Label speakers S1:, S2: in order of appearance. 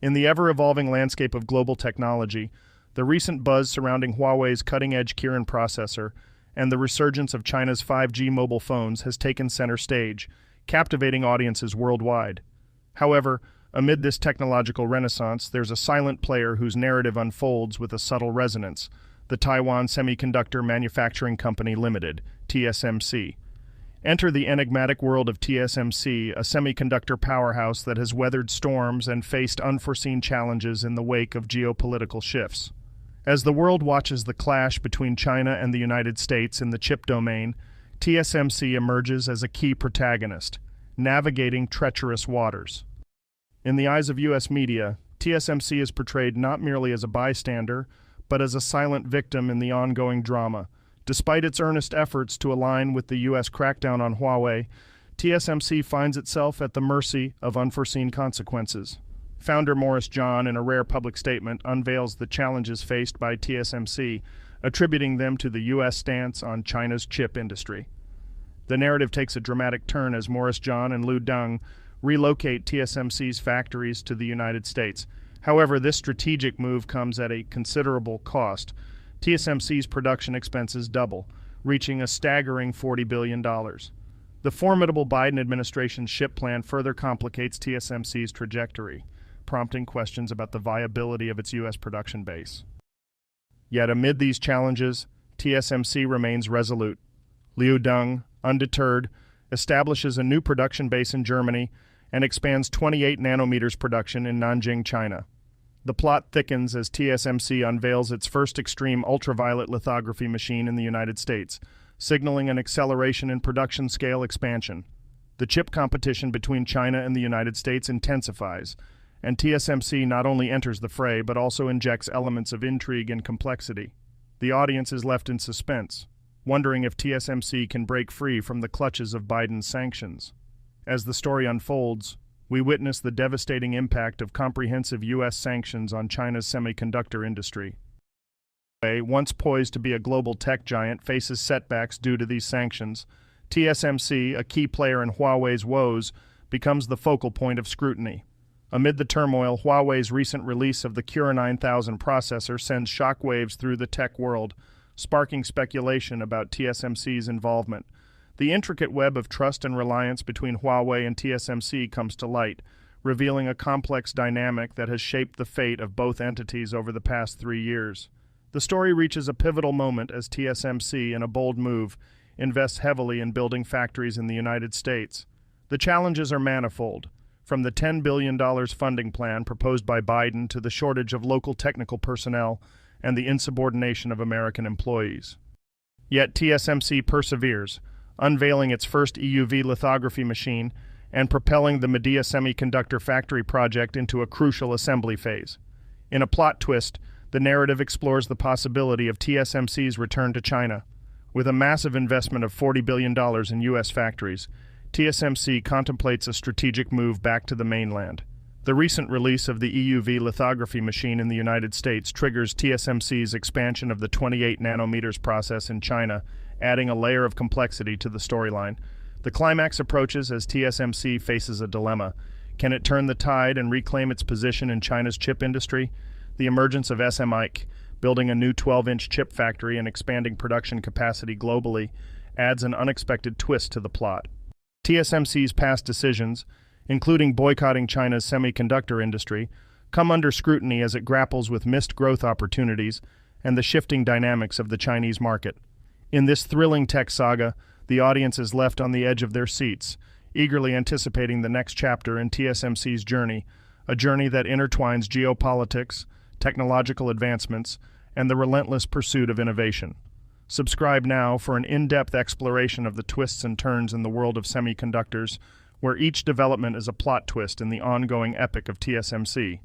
S1: In the ever-evolving landscape of global technology, the recent buzz surrounding Huawei's cutting-edge Kirin processor and the resurgence of China's 5G mobile phones has taken center stage, captivating audiences worldwide. However, amid this technological renaissance, there's a silent player whose narrative unfolds with a subtle resonance: the Taiwan Semiconductor Manufacturing Company Limited, TSMC. Enter the enigmatic world of TSMC, a semiconductor powerhouse that has weathered storms and faced unforeseen challenges in the wake of geopolitical shifts. As the world watches the clash between China and the United States in the chip domain, TSMC emerges as a key protagonist, navigating treacherous waters. In the eyes of U.S. media, TSMC is portrayed not merely as a bystander, but as a silent victim in the ongoing drama. Despite its earnest efforts to align with the U.S. crackdown on Huawei, TSMC finds itself at the mercy of unforeseen consequences. Founder Morris John, in a rare public statement, unveils the challenges faced by TSMC, attributing them to the U.S. stance on China's chip industry. The narrative takes a dramatic turn as Morris John and Liu Deng relocate TSMC's factories to the United States. However, this strategic move comes at a considerable cost. TSMC's production expenses double, reaching a staggering $40 billion. The formidable Biden administration's chip plan further complicates TSMC's trajectory, prompting questions about the viability of its U.S. production base. Yet amid these challenges, TSMC remains resolute. Liu Deng, undeterred, establishes a new production base in Germany and expands 28 nanometers production in Nanjing, China. The plot thickens as TSMC unveils its first extreme ultraviolet lithography machine in the United States, signaling an acceleration in production scale expansion. The chip competition between China and the United States intensifies, and TSMC not only enters the fray but also injects elements of intrigue and complexity. The audience is left in suspense, wondering if TSMC can break free from the clutches of Biden's sanctions. As the story unfolds, we witness the devastating impact of comprehensive U.S. sanctions on China's semiconductor industry. Huawei, once poised to be a global tech giant, faces setbacks due to these sanctions. TSMC, a key player in Huawei's woes, becomes the focal point of scrutiny. Amid the turmoil, Huawei's recent release of the Kirin 9000 processor sends shockwaves through the tech world, sparking speculation about TSMC's involvement. The intricate web of trust and reliance between Huawei and TSMC comes to light, revealing a complex dynamic that has shaped the fate of both entities over the past 3 years. The story reaches a pivotal moment as TSMC, in a bold move, invests heavily in building factories in the United States. The challenges are manifold, from the $10 billion funding plan proposed by Biden to the shortage of local technical personnel and the insubordination of American employees. Yet TSMC perseveres, unveiling its first EUV lithography machine and propelling the Medea Semiconductor factory project into a crucial assembly phase. In a plot twist, the narrative explores the possibility of TSMC's return to China. With a massive investment of $40 billion in U.S. factories, TSMC contemplates a strategic move back to the mainland. The recent release of the EUV lithography machine in the United States triggers TSMC's expansion of the 28 nanometers process in China, adding a layer of complexity to the storyline. The climax approaches as TSMC faces a dilemma. Can it turn the tide and reclaim its position in China's chip industry? The emergence of SMIC, building a new 12-inch chip factory and expanding production capacity globally, adds an unexpected twist to the plot. TSMC's past decisions, including boycotting China's semiconductor industry, come under scrutiny as it grapples with missed growth opportunities and the shifting dynamics of the Chinese market. In this thrilling tech saga, the audience is left on the edge of their seats, eagerly anticipating the next chapter in TSMC's journey, a journey that intertwines geopolitics, technological advancements, and the relentless pursuit of innovation. Subscribe now for an in-depth exploration of the twists and turns in the world of semiconductors, where each development is a plot twist in the ongoing epic of TSMC.